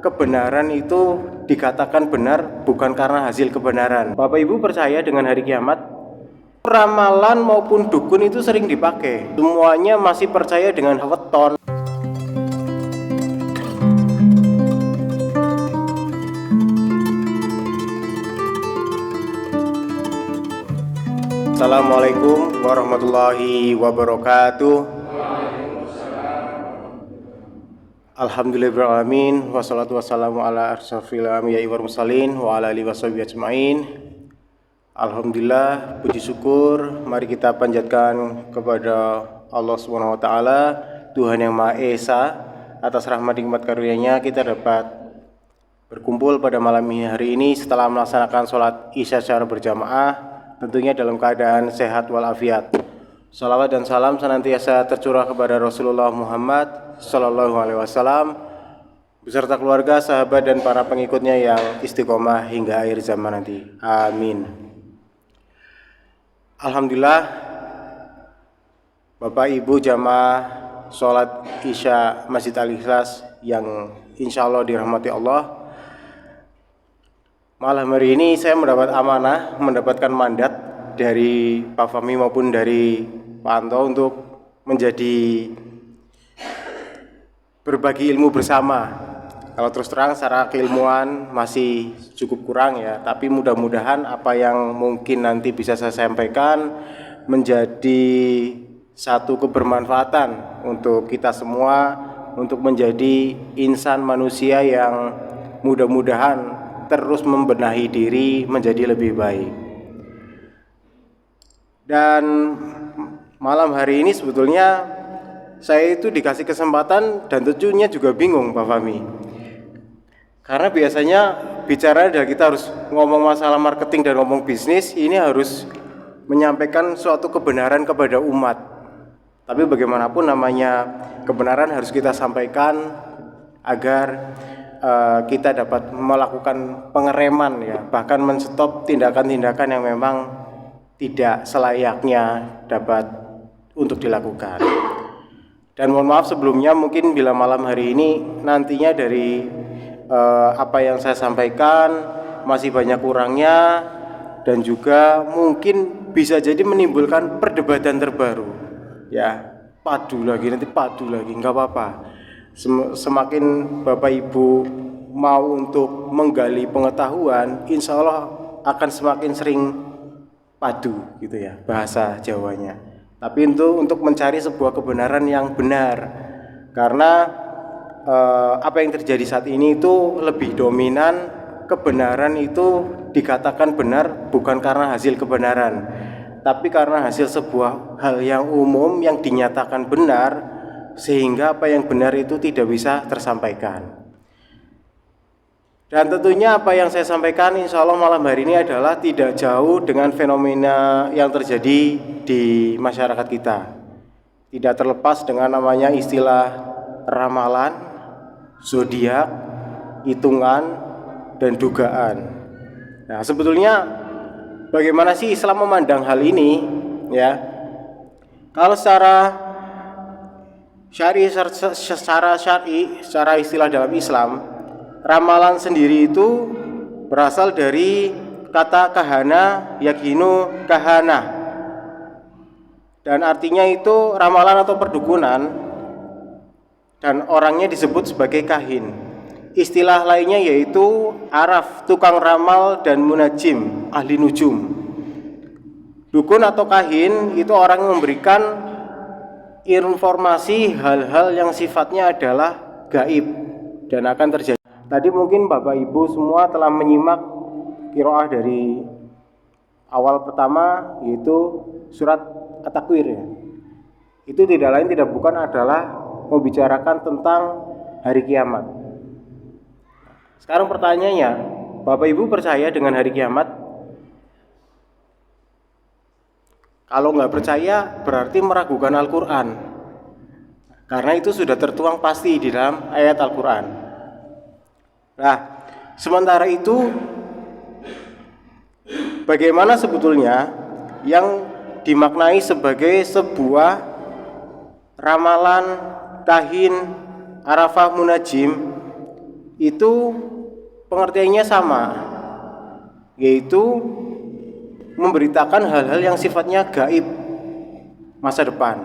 kebenaran itu dikatakan benar bukan karena hasil kebenaran. Bapak Ibu percaya dengan hari kiamat? Ramalan maupun dukun itu sering dipakai. Semuanya masih percaya dengan weton. Assalamualaikum warahmatullahi wabarakatuh. Alhamdulillahirrahmanirrahim. Wassalatu wassalamu ala asyrafil anbiya'i wal mursalin wa ala alihi washabihi ajmain. Alhamdulillah, puji syukur mari kita panjatkan kepada Allah Subhanahu wa taala, Tuhan yang Maha Esa. Atas rahmat nikmat karunia-Nya kita dapat berkumpul pada malam hari ini setelah melaksanakan sholat Isya secara berjamaah, tentunya dalam keadaan sehat walafiat. Salawat dan salam senantiasa tercurah kepada Rasulullah Muhammad Sallallahu Alaihi Wasallam beserta keluarga, sahabat dan para pengikutnya yang istiqomah hingga akhir zaman nanti. Amin. Alhamdulillah, Bapak Ibu jamaah sholat Isya Masjid Al-Ikhlas yang insya Allah dirahmati Allah. Malam hari ini saya mendapat amanah, mendapatkan mandat dari Pak Fahmi maupun dari Pak Anto untuk menjadi berbagi ilmu bersama. Kalau terus terang secara keilmuan masih cukup kurang ya, tapi mudah-mudahan apa yang mungkin nanti bisa saya sampaikan menjadi satu kebermanfaatan untuk kita semua, untuk menjadi insan manusia yang mudah-mudahan terus membenahi diri menjadi lebih baik. Dan malam hari ini sebetulnya saya itu dikasih kesempatan dan tentunya juga bingung Pak Fahmi. Karena biasanya bicara adalah kita harus ngomong masalah marketing dan ngomong bisnis, ini harus menyampaikan suatu kebenaran kepada umat. Tapi bagaimanapun namanya kebenaran harus kita sampaikan agar kita dapat melakukan pengereman ya, bahkan menstop tindakan-tindakan yang memang tidak selayaknya dapat untuk dilakukan. Dan mohon maaf sebelumnya mungkin bila malam hari ini nantinya dari apa yang saya sampaikan masih banyak kurangnya dan juga mungkin bisa jadi menimbulkan perdebatan terbaru ya, padu lagi nggak apa-apa. Semakin Bapak Ibu mau untuk menggali pengetahuan, insya Allah akan semakin sering padu gitu ya bahasa Jawanya. Tapi untuk mencari sebuah kebenaran yang benar, karena apa yang terjadi saat ini itu lebih dominan kebenaran itu dikatakan benar bukan karena hasil kebenaran, tapi karena hasil sebuah hal yang umum yang dinyatakan benar, sehingga apa yang benar itu tidak bisa tersampaikan. Dan tentunya apa yang saya sampaikan insya Allah malam hari ini adalah tidak jauh dengan fenomena yang terjadi di masyarakat kita. Tidak terlepas dengan namanya istilah ramalan, zodiak, hitungan, dan dugaan. Nah, sebetulnya bagaimana sih Islam memandang hal ini? Ya, kalau secara istilah dalam Islam, ramalan sendiri itu berasal dari kata kahana, yakinu kahana, dan artinya itu ramalan atau perdukunan, dan orangnya disebut sebagai kahin. Istilah lainnya yaitu araf, tukang ramal, dan munajim, ahli nujum. Dukun atau kahin itu orang yang memberikan informasi hal-hal yang sifatnya adalah gaib dan akan terjadi. Tadi mungkin Bapak Ibu semua telah menyimak qiraah dari awal pertama, yaitu surat At-Takwir ya. Itu tidak lain tidak bukan adalah membicarakan tentang hari kiamat. Sekarang pertanyaannya, Bapak Ibu percaya dengan hari kiamat? Kalau nggak percaya berarti meragukan Al-Quran, karena itu sudah tertuang pasti di dalam ayat Al-Quran. Nah, sementara itu bagaimana sebetulnya yang dimaknai sebagai sebuah ramalan, kahin, arafah, munajim itu pengertiannya sama, yaitu memberitakan hal-hal yang sifatnya gaib masa depan.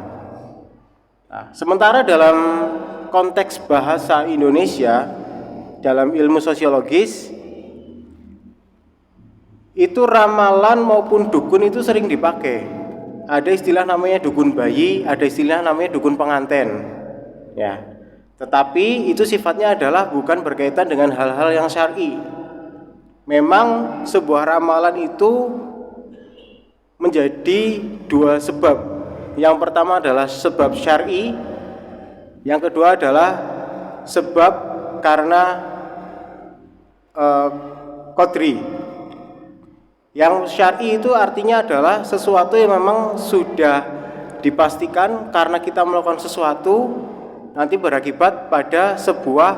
Nah, sementara dalam konteks bahasa Indonesia, dalam ilmu sosiologis, itu ramalan maupun dukun itu sering dipakai. Ada istilah namanya dukun bayi, ada istilah namanya dukun pengantin. Ya. Tetapi itu sifatnya adalah bukan berkaitan dengan hal-hal yang syar'i. Memang sebuah ramalan itu menjadi dua sebab. Yang pertama adalah sebab syar'i, yang kedua adalah sebab karena qadri. Yang syar'i itu artinya adalah sesuatu yang memang sudah dipastikan karena kita melakukan sesuatu nanti berakibat pada sebuah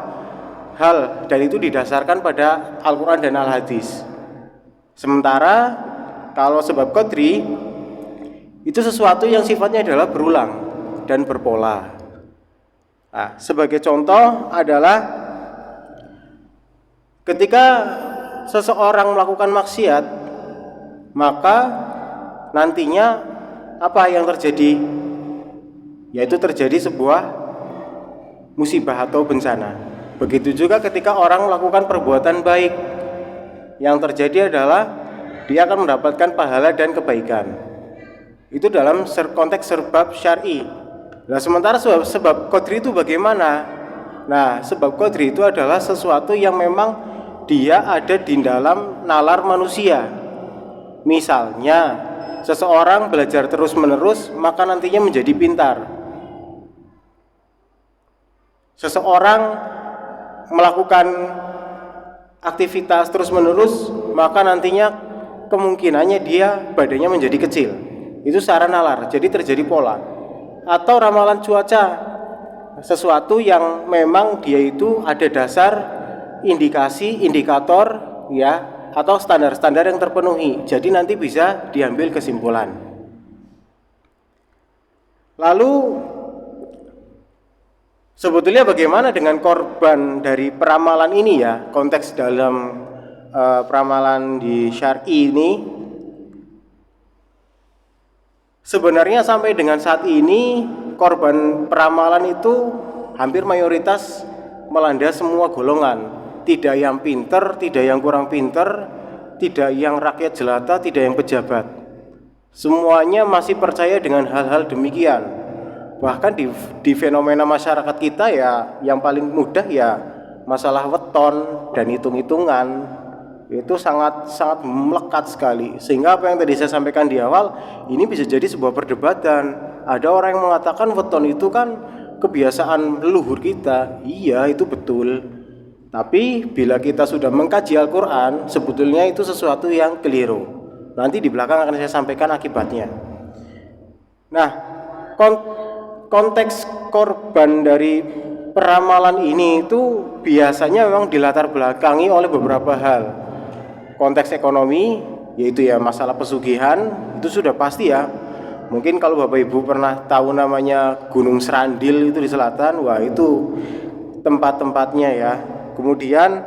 hal, dan itu didasarkan pada Al-Quran dan Al-Hadis. Sementara kalau sebab qadri itu sesuatu yang sifatnya adalah berulang dan berpola. Nah, sebagai contoh adalah ketika seseorang melakukan maksiat, maka nantinya apa yang terjadi? Yaitu terjadi sebuah musibah atau bencana. Begitu juga ketika orang melakukan perbuatan baik, yang terjadi adalah dia akan mendapatkan pahala dan kebaikan. Itu dalam konteks sebab syar'i. Nah, sementara sebab qadri itu bagaimana? Nah, sebab qadri itu adalah sesuatu yang memang dia ada di dalam nalar manusia. Misalnya, seseorang belajar terus-menerus, maka nantinya menjadi pintar. Seseorang melakukan aktivitas terus-menerus, maka nantinya kemungkinannya dia badannya menjadi kecil. Itu secara nalar, jadi terjadi pola. Atau ramalan cuaca, sesuatu yang memang dia itu ada dasar indikasi, indikator, ya, atau standar-standar yang terpenuhi. Jadi nanti bisa diambil kesimpulan. Lalu sebetulnya bagaimana dengan korban dari peramalan ini ya? Konteks dalam peramalan di syar'i ini, sebenarnya sampai dengan saat ini korban peramalan itu hampir mayoritas melanda semua golongan. Tidak yang pinter, tidak yang kurang pinter, tidak yang rakyat jelata, tidak yang pejabat. Semuanya masih percaya dengan hal-hal demikian. Bahkan di fenomena masyarakat kita ya, yang paling mudah ya masalah weton dan hitung-hitungan. Itu sangat melekat sekali. Sehingga apa yang tadi saya sampaikan di awal, ini bisa jadi sebuah perdebatan. Ada orang yang mengatakan weton itu kan kebiasaan leluhur kita. Iya, itu betul. Tapi bila kita sudah mengkaji Al-Quran, sebetulnya itu sesuatu yang keliru. Nanti di belakang akan saya sampaikan akibatnya. Nah, konteks korban dari peramalan ini itu biasanya memang dilatar belakangi oleh beberapa hal. Konteks ekonomi, yaitu ya masalah pesugihan, itu sudah pasti ya. Mungkin kalau Bapak Ibu pernah tahu namanya Gunung Serandil itu di selatan, wah itu tempat-tempatnya ya. Kemudian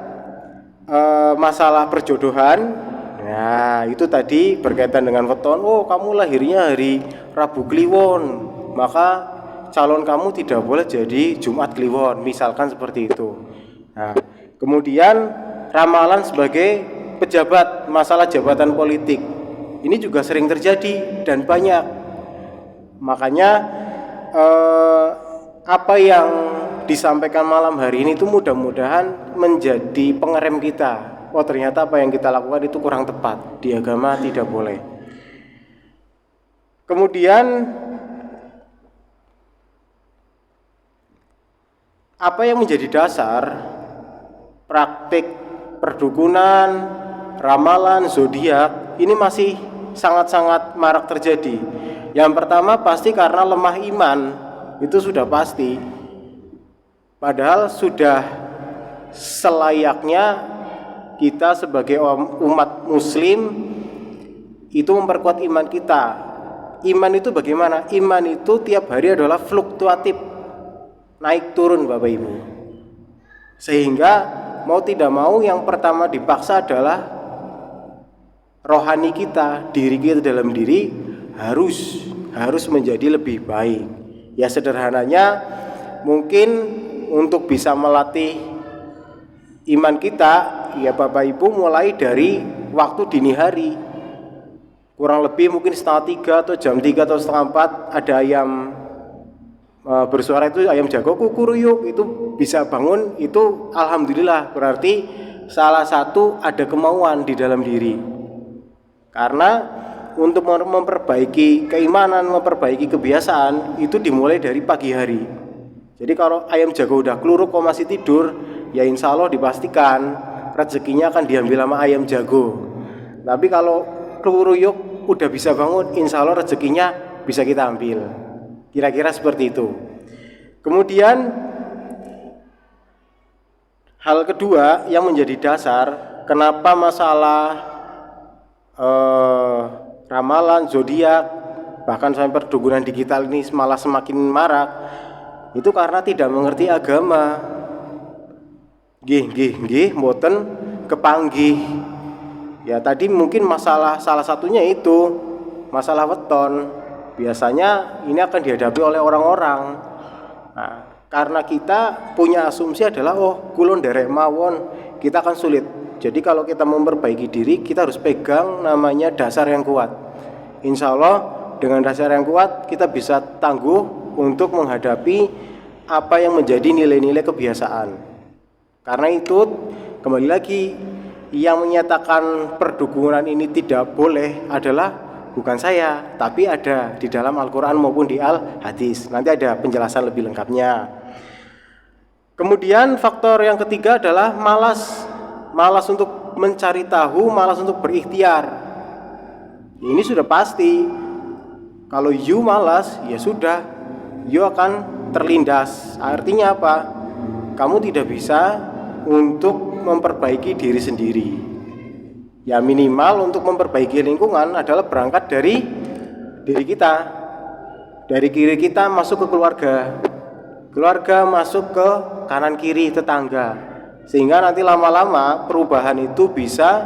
masalah perjodohan, nah itu tadi berkaitan dengan weton. Oh, kamu lahirnya hari Rabu Kliwon, maka calon kamu tidak boleh jadi Jumat Kliwon, misalkan seperti itu. Nah, kemudian ramalan sebagai pejabat, masalah jabatan politik, ini juga sering terjadi dan banyak. Makanya apa yang disampaikan malam hari ini itu mudah-mudahan menjadi pengerem kita. Oh, ternyata apa yang kita lakukan itu kurang tepat, di agama tidak boleh. Kemudian apa yang menjadi dasar praktik perdukunan, ramalan, zodiak ini masih sangat-sangat marak terjadi. Yang pertama pasti karena lemah iman, itu sudah pasti. Padahal sudah selayaknya kita sebagai umat muslim itu memperkuat iman kita. Iman itu bagaimana? Iman itu tiap hari adalah fluktuatif, naik turun Bapak Ibu. Sehingga mau tidak mau yang pertama dipaksa adalah rohani kita, diri kita dalam diri harus menjadi lebih baik. Ya sederhananya mungkin untuk bisa melatih iman kita, ya Bapak Ibu mulai dari waktu dini hari. Kurang lebih mungkin 2:30 atau jam 3 atau 3:30 ada ayam bersuara, itu ayam jago kukuruyuk, itu bisa bangun, itu alhamdulillah, berarti salah satu ada kemauan di dalam diri. Karena untuk memperbaiki keimanan, memperbaiki kebiasaan itu dimulai dari pagi hari. Jadi kalau ayam jago udah keluruk kok masih tidur, ya insya Allah dipastikan rezekinya akan diambil sama ayam jago. Tapi kalau keluruyuk udah bisa bangun, insya Allah rezekinya bisa kita ambil. Kira-kira seperti itu. Kemudian hal kedua yang menjadi dasar kenapa masalah ramalan, zodiak, bahkan sampai perdukunan digital ini malah semakin marak, itu karena tidak mengerti agama. Nggih, mboten kepanggih. Ya tadi mungkin masalah salah satunya itu masalah weton. Biasanya ini akan dihadapi oleh orang-orang. Nah, karena kita punya asumsi adalah kulon derek mawon, kita akan sulit. Jadi kalau kita memperbaiki diri, kita harus pegang namanya dasar yang kuat. Insya Allah dengan dasar yang kuat kita bisa tangguh untuk menghadapi apa yang menjadi nilai-nilai kebiasaan. Karena itu kembali lagi, yang menyatakan perdukunan ini tidak boleh adalah bukan saya, tapi ada di dalam Al-Quran maupun di Al-Hadis. Nanti ada penjelasan lebih lengkapnya. Kemudian faktor yang ketiga adalah malas untuk mencari tahu, malas untuk berikhtiar. Ini sudah pasti. Kalau you malas, ya sudah, you akan terlindas. Artinya apa? Kamu tidak bisa untuk memperbaiki diri sendiri. Ya minimal untuk memperbaiki lingkungan adalah berangkat dari diri kita. Dari kiri kita masuk ke keluarga masuk ke kanan kiri tetangga, sehingga nanti lama-lama perubahan itu bisa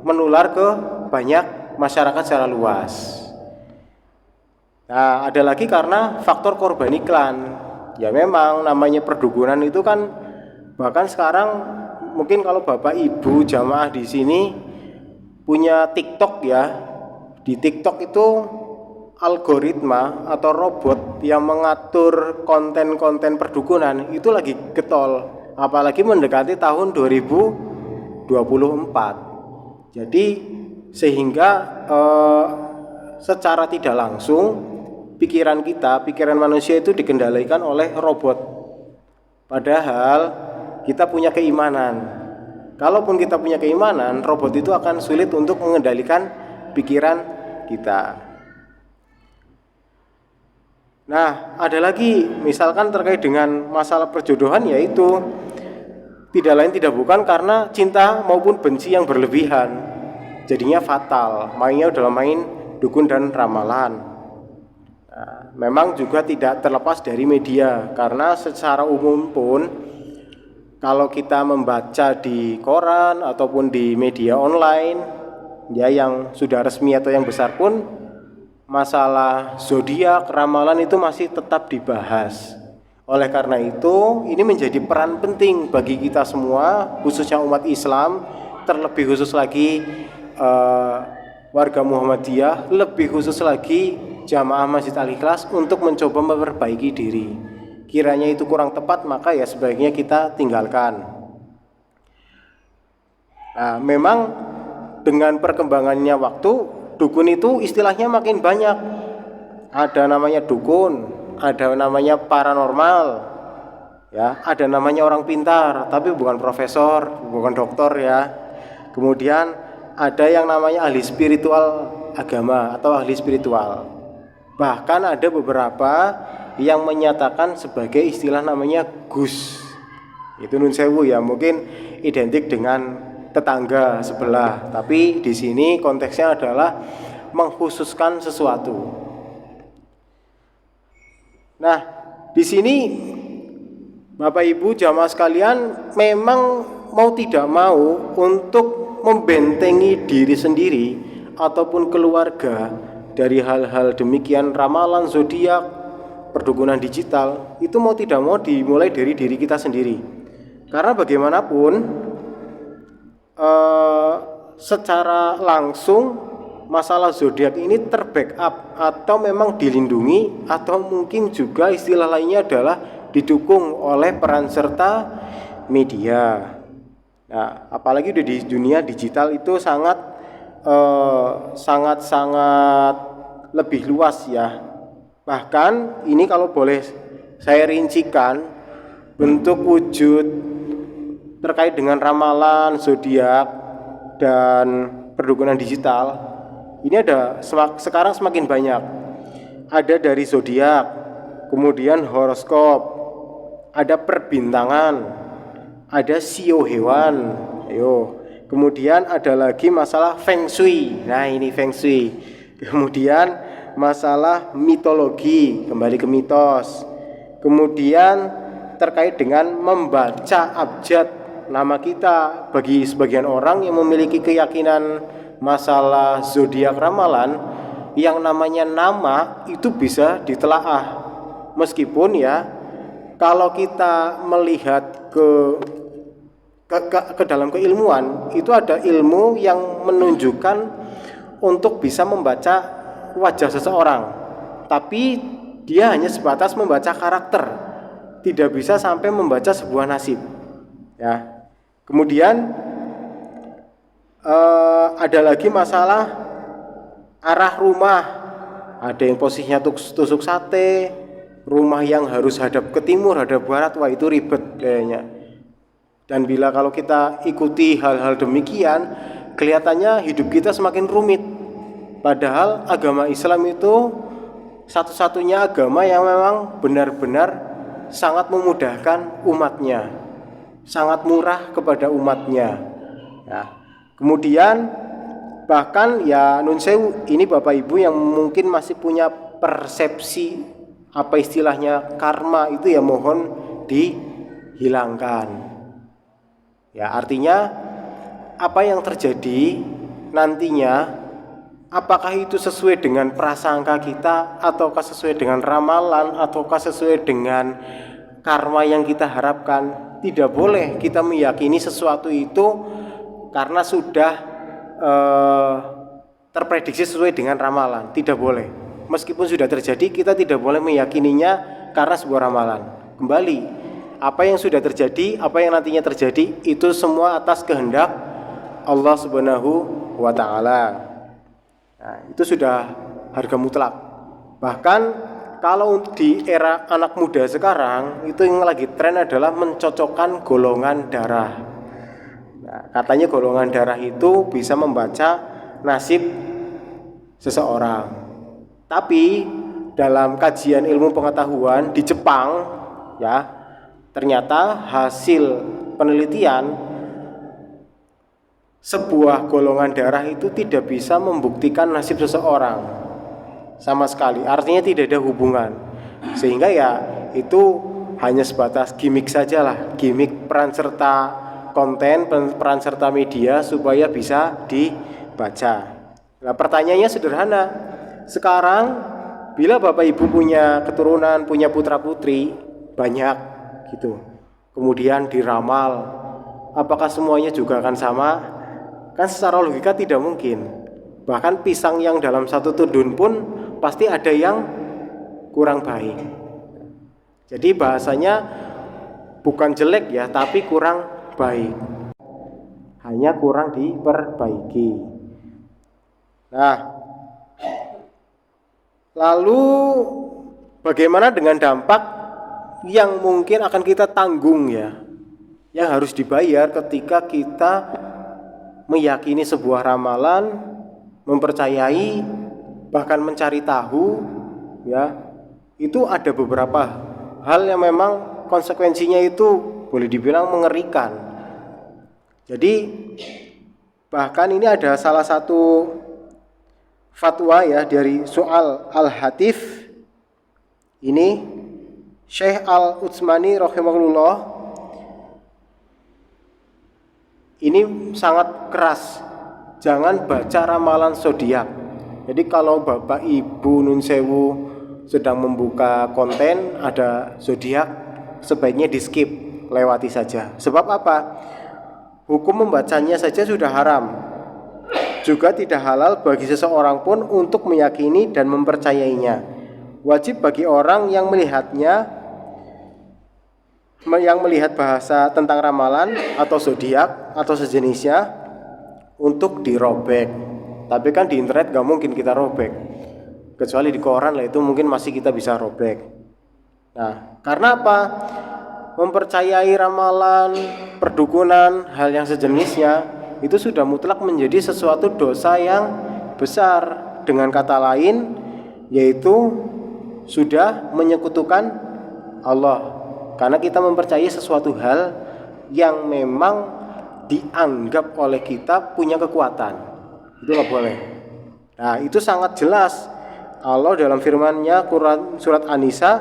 menular ke banyak masyarakat secara luas. Nah ada lagi karena faktor korban iklan. Ya memang namanya perdukunan itu kan, bahkan sekarang mungkin kalau Bapak Ibu jamaah di sini punya TikTok ya. Di TikTok itu algoritma atau robot yang mengatur konten-konten perdukunan itu lagi getol, apalagi mendekati tahun 2024. Jadi sehingga secara tidak langsung pikiran manusia itu dikendalikan oleh robot. Padahal kita punya keimanan. Kalaupun kita punya keimanan, robot itu akan sulit untuk mengendalikan pikiran kita. Nah, ada lagi misalkan terkait dengan masalah perjodohan, yaitu tidak lain tidak bukan karena cinta maupun benci yang berlebihan. Jadinya fatal. Mainnya adalah main dukun dan ramalan. Nah, memang juga tidak terlepas dari media, karena secara umum pun kalau kita membaca di koran ataupun di media online ya yang sudah resmi atau yang besar pun, masalah zodiak, ramalan itu masih tetap dibahas. Oleh karena itu ini menjadi peran penting bagi kita semua, khususnya umat Islam, terlebih khusus lagi warga Muhammadiyah, lebih khusus lagi jamaah Masjid Al-Ikhlas untuk mencoba memperbaiki diri. Kiranya itu kurang tepat, maka ya sebaiknya kita tinggalkan. Nah, memang dengan perkembangannya waktu, dukun itu istilahnya makin banyak. Ada namanya dukun, ada namanya paranormal, ya, ada namanya orang pintar, tapi bukan profesor, bukan doktor ya. Kemudian ada yang namanya ahli spiritual agama atau ahli spiritual. Bahkan ada beberapa yang menyatakan sebagai istilah namanya gus. Itu nun sewu ya, mungkin identik dengan tetangga sebelah, tapi di sini konteksnya adalah mengkhususkan sesuatu. Nah, di sini Bapak Ibu jamaah sekalian, memang mau tidak mau untuk membentengi diri sendiri ataupun keluarga dari hal-hal demikian, ramalan zodiak, perdukunan digital, itu mau tidak mau dimulai dari diri kita sendiri. Karena bagaimanapun secara langsung masalah zodiak ini terbackup atau memang dilindungi, atau mungkin juga istilah lainnya adalah didukung oleh peran serta media. Nah, apalagi udah di dunia digital itu sangat lebih luas ya. Bahkan ini kalau boleh saya rincikan, bentuk wujud terkait dengan ramalan zodiak dan perdukunan digital ini ada sekarang semakin banyak. Ada dari zodiak, kemudian horoskop, ada perbintangan, ada sio hewan, kemudian ada lagi masalah feng shui. Nah, ini feng shui. Kemudian masalah mitologi, kembali ke mitos. Kemudian terkait dengan membaca abjad nama kita. Bagi sebagian orang yang memiliki keyakinan masalah zodiak ramalan, yang namanya nama itu bisa ditelaah. Meskipun ya, kalau kita melihat ke dalam keilmuan, itu ada ilmu yang menunjukkan untuk bisa membaca wajah seseorang, tapi dia hanya sebatas membaca karakter, tidak bisa sampai membaca sebuah nasib ya. Kemudian ada lagi masalah arah rumah. Ada yang posisinya tusuk sate, rumah yang harus hadap ke timur, hadap barat, wah itu ribet kayaknya. Dan bila kalau kita ikuti hal-hal demikian, kelihatannya hidup kita semakin rumit. Padahal agama Islam itu satu-satunya agama yang memang benar-benar sangat memudahkan umatnya, sangat murah kepada umatnya ya. Kemudian bahkan ya nun sewu, ini Bapak Ibu yang mungkin masih punya persepsi apa istilahnya karma itu, ya mohon dihilangkan. Ya, artinya apa yang terjadi nantinya, apakah itu sesuai dengan prasangka kita, ataukah sesuai dengan ramalan, ataukah sesuai dengan karma yang kita harapkan. Tidak boleh kita meyakini sesuatu itu karena sudah terprediksi sesuai dengan ramalan. Tidak boleh. Meskipun sudah terjadi, kita tidak boleh meyakininya karena sebuah ramalan. Kembali, apa yang sudah terjadi, apa yang nantinya terjadi, itu semua atas kehendak Allah Subhanahu wa ta'ala. Nah, itu sudah harga mutlak. Bahkan kalau di era anak muda sekarang, itu yang lagi tren adalah mencocokkan golongan darah. Nah, katanya golongan darah itu bisa membaca nasib seseorang. Tapi dalam kajian ilmu pengetahuan di Jepang ya, ternyata hasil penelitian sebuah golongan darah itu tidak bisa membuktikan nasib seseorang sama sekali. Artinya tidak ada hubungan. Sehingga ya itu hanya sebatas gimmick sajalah, gimmick peran serta konten, peran serta media supaya bisa dibaca. Nah, pertanyaannya sederhana. Sekarang bila Bapak Ibu punya keturunan, punya putra-putri banyak gitu, kemudian diramal, apakah semuanya juga akan sama? Kan secara logika tidak mungkin. Bahkan pisang yang dalam satu tudun pun pasti ada yang kurang baik. Jadi bahasanya bukan jelek ya, tapi kurang baik, hanya kurang diperbaiki. Nah, lalu bagaimana dengan dampak yang mungkin akan kita tanggung ya, yang harus dibayar ketika kita meyakini sebuah ramalan, mempercayai, bahkan mencari tahu ya. Itu ada beberapa hal yang memang konsekuensinya itu boleh dibilang mengerikan. Jadi bahkan ini ada salah satu fatwa ya dari Soal Al-Hatif. Ini Syekh Al-Utsmani rahimahullah ini sangat keras. Jangan baca ramalan zodiak. Jadi kalau Bapak Ibu nun sewu sedang membuka konten ada zodiak, sebaiknya di skip, lewati saja. Sebab apa? Hukum membacanya saja sudah haram. Juga tidak halal bagi seseorang pun untuk meyakini dan mempercayainya. Wajib bagi orang yang melihatnya, yang melihat bahasa tentang ramalan atau zodiak atau sejenisnya, untuk dirobek. Tapi kan di internet gak mungkin kita robek, kecuali di koran lah, itu mungkin masih kita bisa robek. Nah, karena apa? Mempercayai ramalan, perdukunan, hal yang sejenisnya itu sudah mutlak menjadi sesuatu dosa yang besar. Dengan kata lain, yaitu sudah menyekutukan Allah, karena kita mempercayai sesuatu hal yang memang dianggap oleh kita punya kekuatan. Itu nggak boleh. Nah, itu sangat jelas Allah dalam firman-Nya Quran surat An-Nisa,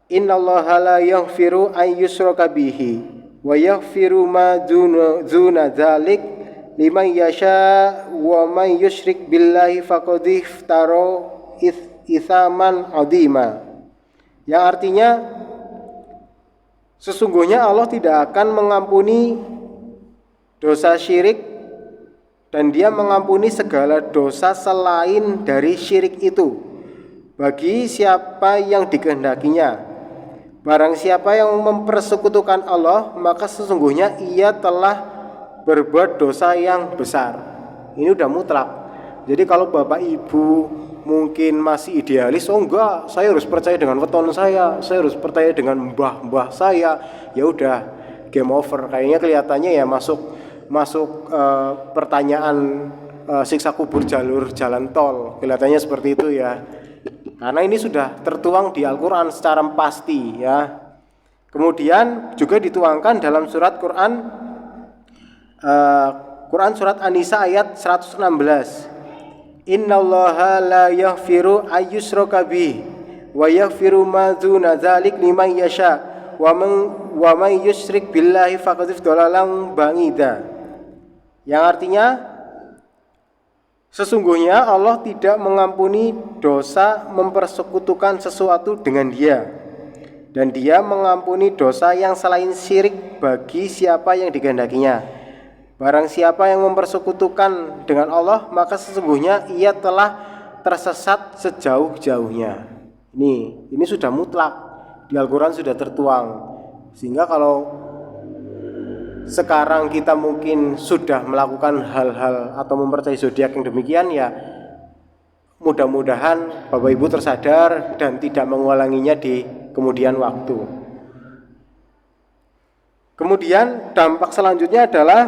innallaha la yaghfiru ay yushraka bihi wa yaghfiru ma dzuna dzalik liman yasha wa may yusyrik billahi faqad iftara itsaman adzima. Yang artinya sesungguhnya Allah tidak akan mengampuni dosa syirik, dan Dia mengampuni segala dosa selain dari syirik itu bagi siapa yang dikehendakinya. Barang siapa yang mempersekutukan Allah, maka sesungguhnya ia telah berbuat dosa yang besar. Ini udah mutlak. Jadi kalau Bapak Ibu mungkin masih idealis, oh enggak, saya harus percaya dengan weton saya harus percaya dengan mbah-mbah saya, ya udah game over. Kayaknya kelihatannya ya masuk pertanyaan siksa kubur jalur jalan tol, kelihatannya seperti itu ya, karena ini sudah tertuang di Al-Quran secara pasti ya. Kemudian juga dituangkan dalam surat Quran surat An-Nisa ayat 116, innallaha la yaghfiru ayyushraka bihi wa yaghfiru ma dzuna dzalik liman yasha wa man yusyrik billahi faqad dhalalan ba'ida. Yang artinya sesungguhnya Allah tidak mengampuni dosa mempersekutukan sesuatu dengan Dia, dan Dia mengampuni dosa yang selain syirik bagi siapa yang dikehendakinya. Barang siapa yang mempersekutukan dengan Allah, maka sesungguhnya ia telah tersesat sejauh-jauhnya. Ini sudah mutlak di Al-Quran, sudah tertuang. Sehingga kalau sekarang kita mungkin sudah melakukan hal-hal atau mempercayai zodiak yang demikian, ya mudah-mudahan Bapak Ibu tersadar dan tidak mengulanginya di kemudian waktu. Kemudian dampak selanjutnya adalah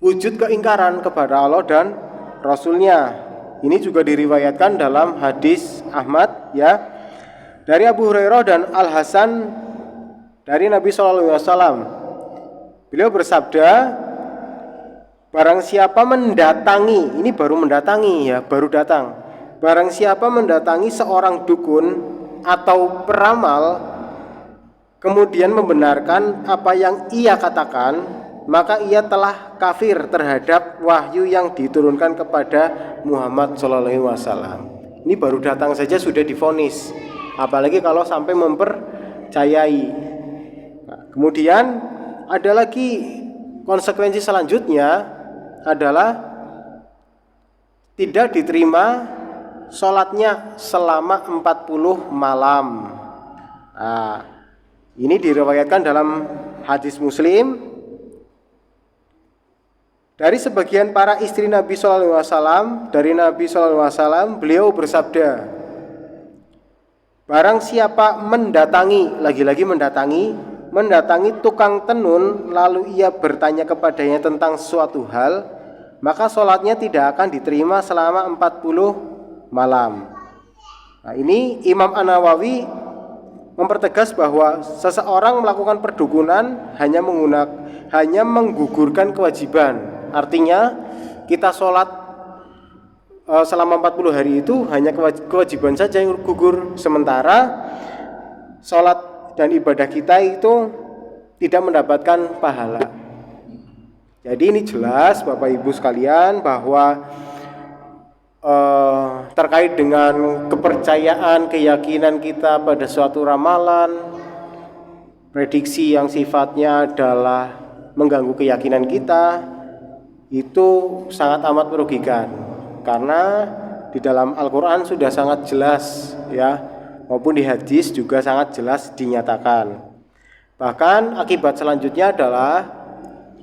wujud keingkaran kepada Allah dan Rasul-Nya. Ini juga diriwayatkan dalam hadis Ahmad ya, dari Abu Hurairah dan Al Hasan dari Nabi SAW. Beliau bersabda, barang siapa mendatangi, ini baru mendatangi ya, baru datang. Barang siapa mendatangi seorang dukun atau peramal, kemudian membenarkan apa yang ia katakan, maka ia telah kafir terhadap wahyu yang diturunkan kepada Muhammad SAW. Ini baru datang saja sudah divonis, apalagi kalau sampai mempercayai. Kemudian ada lagi konsekuensi selanjutnya adalah tidak diterima sholatnya selama 40 malam. Nah, ini diriwayatkan dalam hadis Muslim dari sebagian para istri Nabi SAW. Dari Nabi SAW beliau bersabda, barang siapa mendatangi, lagi-lagi mendatangi tukang tenun, lalu ia bertanya kepadanya tentang suatu hal, maka sholatnya tidak akan diterima selama 40 malam. Nah, ini Imam An-Nawawi mempertegas bahwa seseorang melakukan perdukunan hanya menggugurkan kewajiban. Artinya kita sholat selama 40 hari itu hanya kewajiban saja yang gugur, sementara sholat dan ibadah kita itu tidak mendapatkan pahala. Jadi ini jelas Bapak Ibu sekalian bahwa terkait dengan kepercayaan, keyakinan kita pada suatu ramalan, prediksi yang sifatnya adalah mengganggu keyakinan kita, itu sangat amat merugikan. Karena di dalam Al-Quran sudah sangat jelas ya, maupun di hadis juga sangat jelas dinyatakan. Bahkan akibat selanjutnya adalah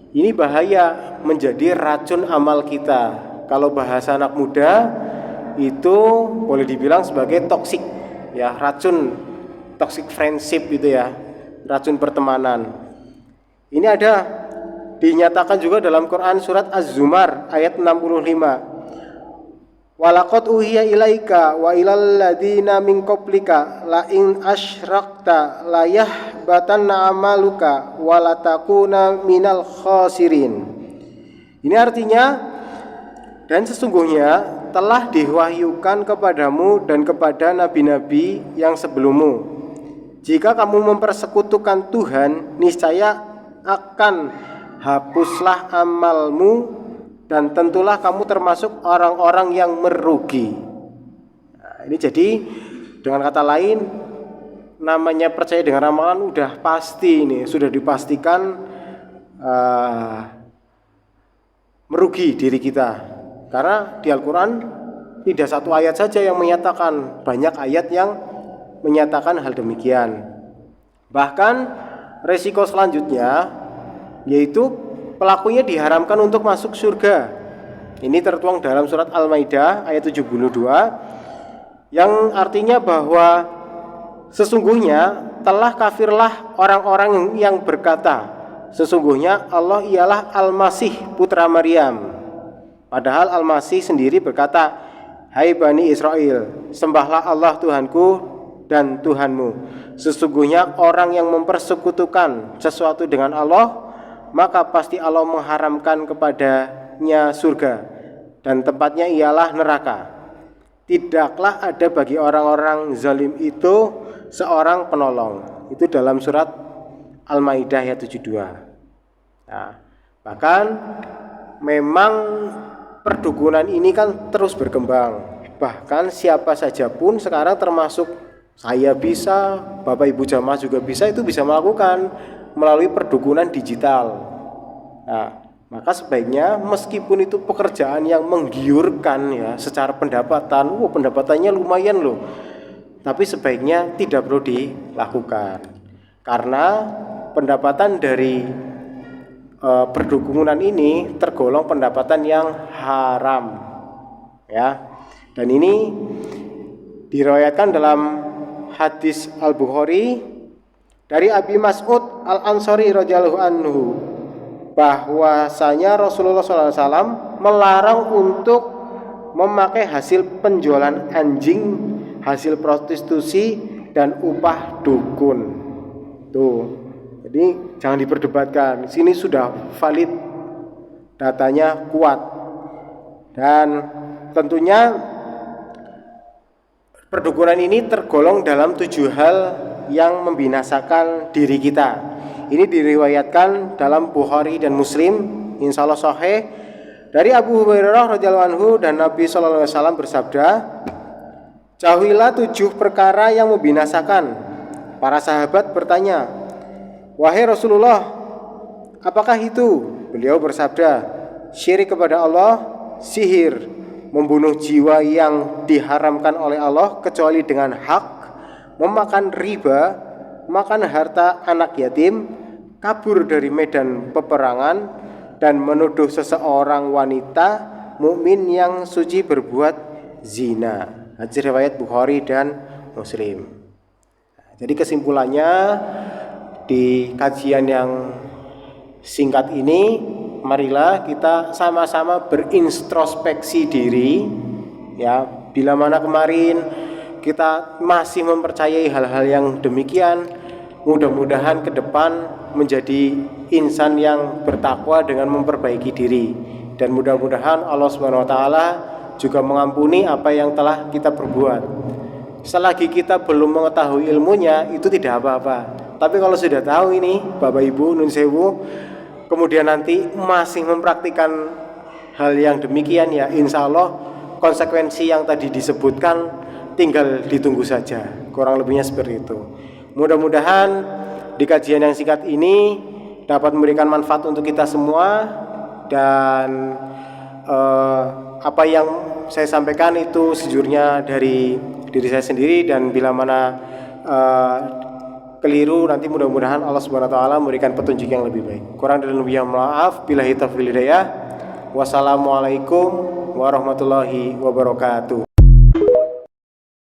ini bahaya, menjadi racun amal kita. Kalau bahasa anak muda itu boleh dibilang sebagai toksik ya, racun, toxic friendship gitu ya, racun pertemanan. Ini ada dinyatakan juga dalam Quran surat Az-Zumar ayat 65. Walaqad uhiya ilaika wa ilal ladina min qablika la in asyrakta la yahbatanna amaluka wa la takuna minal khasirin. Ini artinya, dan sesungguhnya telah diwahyukan kepadamu dan kepada nabi-nabi yang sebelummu, jika kamu mempersekutukan Tuhan, niscaya akan hapuslah amalmu dan tentulah kamu termasuk orang-orang yang merugi. Nah, ini jadi dengan kata lain, namanya percaya dengan ramalan udah pasti ini, sudah dipastikan merugi diri kita. Karena di Al-Quran tidak satu ayat saja yang menyatakan, banyak ayat yang menyatakan hal demikian. Bahkan resiko selanjutnya yaitu pelakunya diharamkan untuk masuk surga. Ini tertuang dalam surat Al-Maidah ayat 72, yang artinya bahwa sesungguhnya telah kafirlah orang-orang yang berkata, sesungguhnya Allah ialah Al-Masih putra Maryam. Padahal Al-Masih sendiri berkata, hai Bani Israel, sembahlah Allah Tuhanku dan Tuhanmu. Sesungguhnya orang yang mempersekutukan sesuatu dengan Allah, maka pasti Allah mengharamkan kepadanya surga, dan tempatnya ialah neraka. Tidaklah ada bagi orang-orang zalim itu seorang penolong. Itu dalam surat Al-Maidah ayat 72. Nah, bahkan memang perdukunan ini kan terus berkembang. Bahkan siapa saja pun sekarang, termasuk saya bisa, Bapak Ibu jamaah juga bisa, itu bisa melakukan melalui perdukunan digital. Nah, maka sebaiknya meskipun itu pekerjaan yang menggiurkan ya secara pendapatan, pendapatannya lumayan loh, tapi sebaiknya tidak perlu dilakukan. Karena pendapatan dari perdukunan ini tergolong pendapatan yang haram ya. Dan ini diriwayatkan dalam hadis Al-Bukhari dari Abi Mas'ud Al-Ansari radhiyallahu anhu, bahwasanya Rasulullah SAW melarang untuk memakai hasil penjualan anjing, hasil prostitusi, dan upah dukun. Tuh, jadi jangan diperdebatkan. Di sini sudah valid, datanya kuat, dan tentunya perdukunan ini tergolong dalam 7 hal yang membinasakan diri kita. Ini diriwayatkan dalam Bukhari dan Muslim, insya Allah sahih, dari Abu Hurairah radhiyallahu anhu, dan Nabi SAW bersabda, jauhilah 7 perkara yang membinasakan. Para sahabat bertanya, wahai Rasulullah, apakah itu? Beliau bersabda, syirik kepada Allah, sihir, membunuh jiwa yang diharamkan oleh Allah kecuali dengan hak, memakan riba, makan harta anak yatim, kabur dari medan peperangan, dan menuduh seseorang wanita mukmin yang suci berbuat zina. Hadis riwayat Bukhari dan Muslim. Jadi kesimpulannya di kajian yang singkat ini, marilah kita sama-sama berintrospeksi diri ya. Bila mana kemarin kita masih mempercayai hal-hal yang demikian, mudah-mudahan ke depan menjadi insan yang bertakwa dengan memperbaiki diri, dan mudah-mudahan Allah Subhanahu wa taala juga mengampuni apa yang telah kita perbuat. Selagi kita belum mengetahui ilmunya, itu tidak apa-apa. Tapi kalau sudah tahu ini Bapak Ibu nun sewu, kemudian nanti masih mempraktikkan hal yang demikian, ya insya Allah konsekuensi yang tadi disebutkan tinggal ditunggu saja. Kurang lebihnya seperti itu. Mudah-mudahan di kajian yang singkat ini dapat memberikan manfaat untuk kita semua, dan apa yang saya sampaikan itu sejujurnya dari diri saya sendiri, dan bila mana keliru nanti mudah-mudahan Allah Subhanahu wa taala memberikan petunjuk yang lebih baik. Kurang dan lebihnya maaf. Billahi taufiq wal hidayah. Wassalamualaikum warahmatullahi wabarakatuh.